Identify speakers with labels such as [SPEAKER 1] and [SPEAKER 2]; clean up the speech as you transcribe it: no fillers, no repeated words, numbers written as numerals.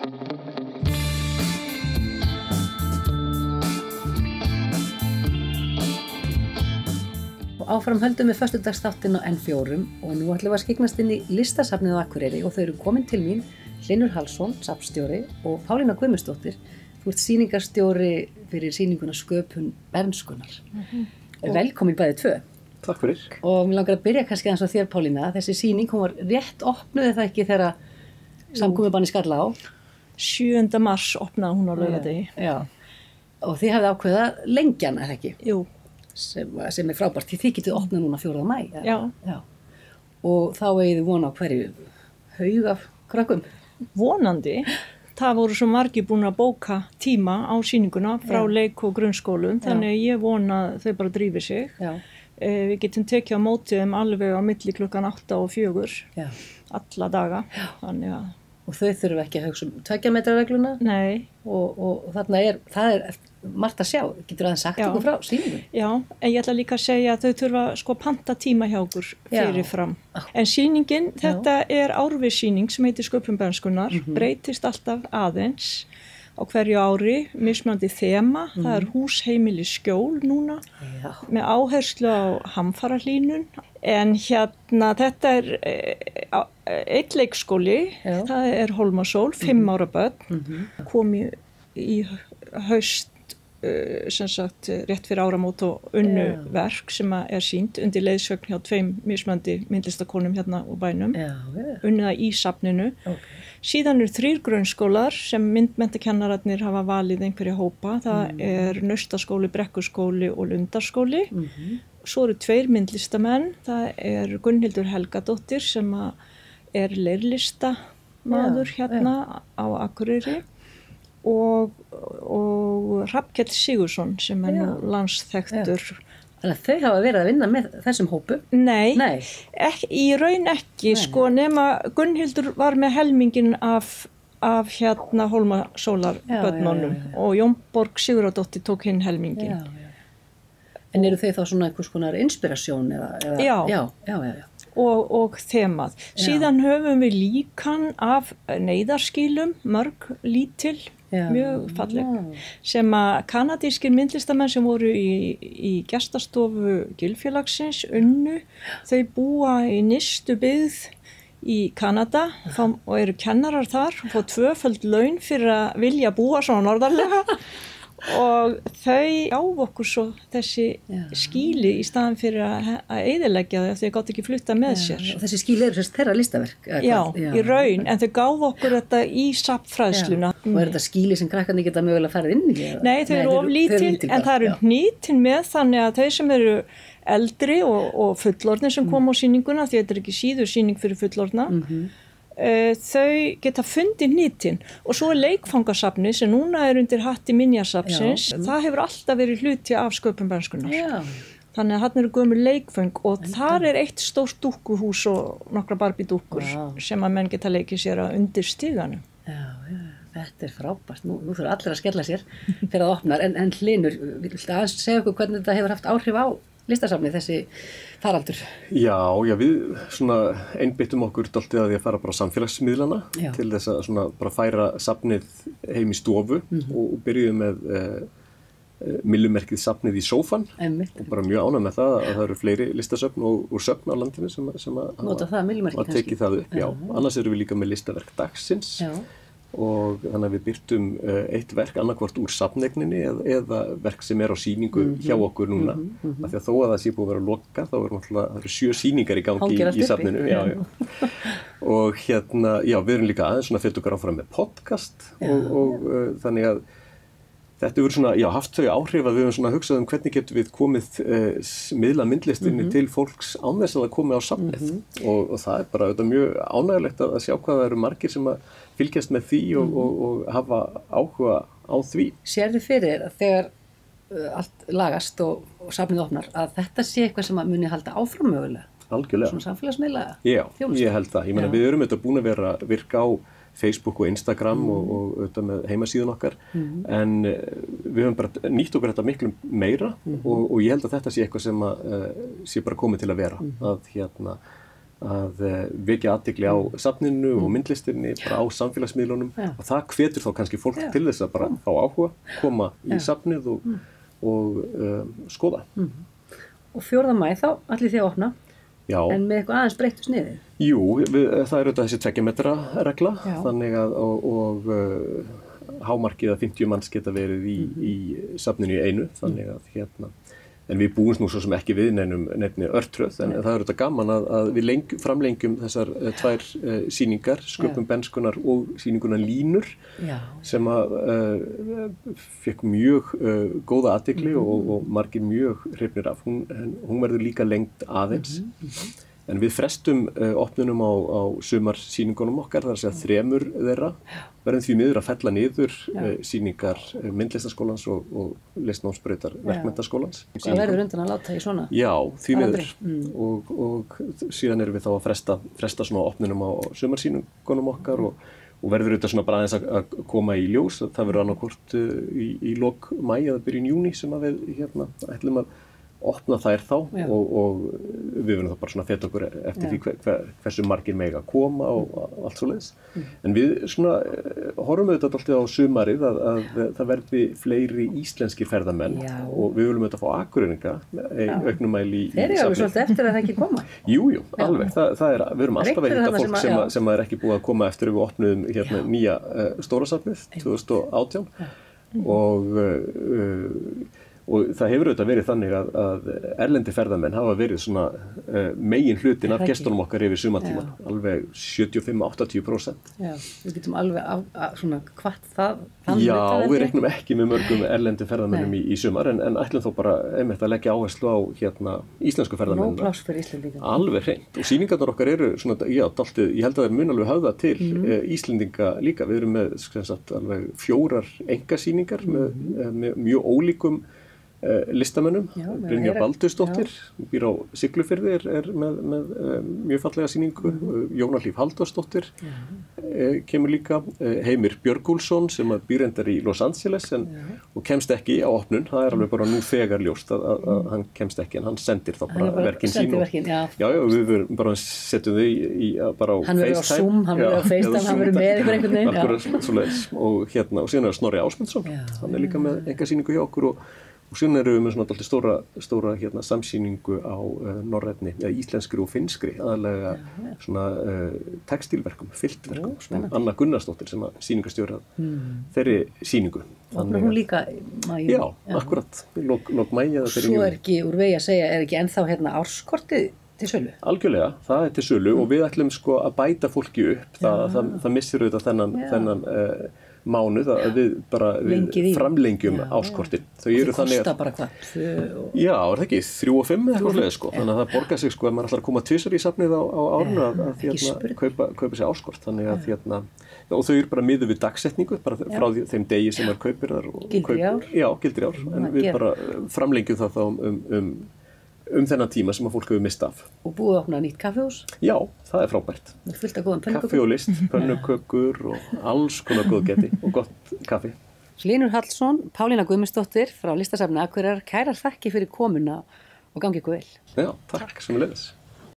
[SPEAKER 1] Áfram höldum við föstudagsþáttinn á N4 og nú ætlum við að skyggnast inn í listasafnið á Akureyri og þau eru komin til mín Hlynur Hallsson, safnstjóri og Pálína Guðmundsdóttir. Þú ert sýningarstjóri fyrir sýninguna Sköpun bernskunnar. Velkomin bæði tvö.
[SPEAKER 2] Takk fyrir.
[SPEAKER 1] Og mér langar að byrja kannski aðeins á þér Pálína. Þessi sýning, hún var rétt opnuð það ekki þegar samkomubanni skall á?
[SPEAKER 3] 7. mars opnaði hún á laugardegi.
[SPEAKER 1] Já. Og þið hafið ákveðið að lengja hana, eða ekki?
[SPEAKER 3] Jú.
[SPEAKER 1] Sem frábært, þið getið opnað núna 4. maí.
[SPEAKER 3] Já.
[SPEAKER 1] Og þá eigið þið vona á hverju haug af krökkum?
[SPEAKER 3] Vonandi. Það voru svo margir búin að bóka tíma á sýninguna frá leik- og grunnskólum, þannig að ég vona þau bara drífi sig.
[SPEAKER 1] Já.
[SPEAKER 3] Við getum tekið á móti þeim alveg á milli klukkan 8 og 4, alla daga. Þannig að...
[SPEAKER 1] Og þau þurfum ekki að hugsa 2 metra regluna?
[SPEAKER 3] Nei.
[SPEAKER 1] Og þarna það er margt að sjá. Getur aðeins sagt okkur frá sýningu?
[SPEAKER 3] Já, en ég ætla líka að segja að þau þurfa sko panta tíma hjá okkur fyrirfram. En sýningin, þetta er árvissýning sem heitir Sköpun bernskunnar, breytist alltaf aðeins á hverju ári, mismunandi þema. Það er hús, heimili, skjól núna, með áherslu á hamfarahlýnun. En hérna, þetta er einn leikskóli, það er Hólmasól, 5 ára börn, kom í haust, sem sagt, rétt fyrir áramót og unnu verk sem er sýnt undir leiðsögn hjá 2 mismunandi myndlistakonum hérna úr bænum, unnu það í safninu. Síðan eru 3 grunnskólar sem myndmenntakennararnir hafa valið einhverja hópa, það er Naustaskóli, Brekkuskóli og Lundarskóli. Svo eru 2 myndlistamenn, það er Gunnhildur Helgadóttir sem er leirlistamaður hérna á Akureyri og Hrafnkell Sigurðsson sem er nú landsþekktur.
[SPEAKER 1] Þannig að þau hafa verið að vinna með þessum hópu?
[SPEAKER 3] Nei. Í raun ekki, sko, nema Gunnhildur var með helmingin af hérna Hólmasólar börnunum og Jónborg Sigurðardóttir tók hinn helmingin.
[SPEAKER 1] En eru þau þá svona einhvers konar inspirasjón eða? Já.
[SPEAKER 3] Og þemað. Síðan höfum við líkan af neyðarskýlum, mörg lítil, mjög falleg, sem að kanadískir myndlistamenn sem voru í gestastofu Gilfélagsins unnu, þau búa í nyrstu byggð í Kanada og eru kennarar þar og fá 2-föld laun fyrir að vilja búa svona norðarlega. Og þau gáfu okkur svo þessi skýli í staðan fyrir að eyðileggja þau, þau gátu ekki flutta með sér.
[SPEAKER 1] Og þessi skýli eru þess þeirra listaverk?
[SPEAKER 3] Já, í raun, en þau gáfu okkur þetta í safnfræðsluna.
[SPEAKER 1] Og er þetta skýli sem krakkarnir geta mögulega farið inn í?
[SPEAKER 3] Nei, þau eru of lítil, en það eru hnýtin með, þannig að þau sem eru eldri og fullorðnir sem koma á sýninguna, því þetta er ekki síður sýning fyrir fullorðna, þau geta fundið hnýtin. Og svo er leikfangasafni sem núna er undir hatti minjasafnsins. Það hefur alltaf verið hluti af Sköpun bernskunnar. Þannig að þarna eru gömul leikföng og þar er eitt stórt dúkkuhús og nokkra Barbie-dúkkur sem að menn geta leikið sér að undir stiganum.
[SPEAKER 1] Já, þetta er frábært. Nú þurfa allir að skella sér fyrir að opna. En Hlynur, viltu aðeins segja okkur hvernig þetta hefur haft áhrif á listasafnið, þessi faraldur? Já,
[SPEAKER 2] við svona einbyttum okkur dálítið að því að fara bara á samfélagsmiðlana til þess að svona bara færa safnið heim í stofu og byrjuðum með millumerkið safnið í sófan og bara mjög ánægð með það að það eru fleiri listasöfn og söfn á landinu sem að tekið það upp. Já, annars erum við líka með listaverk dagsins. Og þannig að við birtum eitt verk annarkvort úr safnegninni eða verk sem er á sýningu hjá okkur núna. Af því að þó að það sé búið að vera lokað, þá eru 7 sýningar í gangi í safninu. Og hérna, við erum líka aðeins svona fyllt okkar áfram með podcast og þannig að þetta hefur svona, haft þau áhrif að við höfum svona hugsað hvernig getum við komið miðla myndlistinni til fólks án þess að það komi á safnið. Og það er bara mjög ánægilegt að sjá hvað það eru margir sem að fylgjast með því og hafa áhuga á því.
[SPEAKER 1] Sérðu fyrir að þegar allt lagast og safnið opnar að þetta sé eitthvað sem að muni halda áfram mögulega?
[SPEAKER 2] Algjörlega.
[SPEAKER 1] Svona samfélagsmiðla?
[SPEAKER 2] Já, ég held það. Ég meina við erum þetta búin að vera virka á Facebook og Instagram og auðvitað með heimasíðun okkar en við höfum bara nýtt okkur þetta miklu meira og ég held að þetta sé eitthvað sem sé bara komið til að vera að vekja athygli á safninu og myndlistinni, bara á samfélagsmiðlunum og það hvetur þá kannski fólk til þess að bara fá áhuga, koma í safnið og skoða.
[SPEAKER 1] Og 4. maí þá ætlið þið að opna, en með eitthvað aðeins breyttu sniðið?
[SPEAKER 2] Jú, það er auðvitað þessi 2 metra regla, þannig að og hámarkið að 50 manns geta verið í safninu í einu, þannig að en við búumst nú svo sem ekki við neinni örtröð, en það er auðvitað gaman að við framlengjum þessar 2 sýningar, Sköpun bernskunnar og sýninguna Línur, sem fekk mjög góða athygli og margir mjög hrifnir af. Hún verður líka lengd aðeins. En við frestum opnunum á sumarsýningunum okkar, það er að segja 3 þeirra, verðum því miður að fella niður sýningar myndlistaskólans og listnámsbrautar verkmenntaskólans.
[SPEAKER 1] Það verður undan að láta í svona?
[SPEAKER 2] Já, því miður. Og síðan erum við þá að fresta svona opnunum á sumarsýningunum okkar og verður auðvitað svona bara aðeins að koma í ljós. Það verður annarkvort í lok maí eða byrjun júní sem að við ætlum að opna þær þá og við verðum þá bara svona feta okkur eftir því hversu margir mega koma og allt svoleiðis. En við svona horfum auðvitað alltaf á sumarið að það verði fleiri íslenskir ferðamenn og við viljum auðvitað fá Akureyringa auknum mæli í safnið.
[SPEAKER 1] Þeir eru alveg svolítið eftir að það ekki koma?
[SPEAKER 2] Jú, alveg. Við erum alltaf að hitta fólk sem er ekki búið að koma eftir við opnuðum nýja stóra safnið 2018 og það hefur auðvitað verið þannig að erlendi ferðamenn hafa verið svona megin hlutin af gestunum okkar yfir sumartíman, alveg 75-80%.
[SPEAKER 1] Já, við getum alveg svona hvart það.
[SPEAKER 2] Já, við reiknum ekki með mörgum erlendi ferðamennum í sumar, en ætlum þó bara einmitt að leggja áherslu á íslensku ferðamennina.
[SPEAKER 1] Nóg pláss fyrir Íslendinga.
[SPEAKER 2] Alveg hreint. Og sýningarnar okkar eru svona, dálítið, ég held að þeir mun alveg höfða til Íslendinga líka. Við erum með alveg 4 einkasýningar með mjög ólíkum listamönnum. Brynja Baldursdóttir býr á Siglufirði, er með mjög fallega sýningu. Jóna Hlíf Halldórsdóttir kemur líka. Heimir Björgúlsson sem býr endar í Los Angeles og kemst ekki á opnun. Það er alveg bara nú þegar ljóst að hann kemst ekki, en hann sendir þá bara verkin sín. Já, við bara setjum þau bara á FaceTime.
[SPEAKER 1] Hann verður á Zoom, hann verður á FaceTime, hann verður með ykkur einhvern
[SPEAKER 2] veginn. Og síðan er Snorri Ásmundsson, hann er líka með einkasýningu hjá okkur og síðan erum við með svona dálítið stóra samsýningu á norrænni, íslenskri og finnskri, aðalega svona textílverkum, filtverkum, svona Anna Gunnarsdóttir sem að sýningastjóri þeirri sýningu.
[SPEAKER 1] Opnar hún líka maí?
[SPEAKER 2] Já, akkurat, lok maí eða fyrir júní.
[SPEAKER 1] Svo er ekki úr vegi að segja, er ekki ennþá árskortið til sölu?
[SPEAKER 2] Algjörlega, það er til sölu og við ætlum að bæta fólki upp, það missir auðvitað þennan mánuð að við framlengjum áskortin.
[SPEAKER 1] Það kostar bara hvað?
[SPEAKER 2] Já, er það ekki 3 og 5 eða eitthvað sko. Þannig að það borgar sig ef maður ætlar að koma 2 í safnið á árinu að kaupa sér áskort. Þannig að og þau eru bara miðuð við dagsetningu bara frá þeim degi sem maður kaupir þar.
[SPEAKER 1] Gildir í ár?
[SPEAKER 2] Já, gildir í ár. En við bara framlengjum það þá þennan tíma sem að fólk hefur mist af.
[SPEAKER 1] Og búið að opna nýtt kaffihús?
[SPEAKER 2] Já, það er frábært.
[SPEAKER 1] Fullt af góðan pönnukökur?
[SPEAKER 2] Kaffi og list, pönnukökur og alls konar góðgæti og gott kaffi.
[SPEAKER 1] Hlynur Hallsson, Pálína Guðmundsdóttir frá Listasafni Akureyrar, kærar þakki fyrir komuna og gangi ykkur vel.
[SPEAKER 2] Já, takk, sömuleiðis.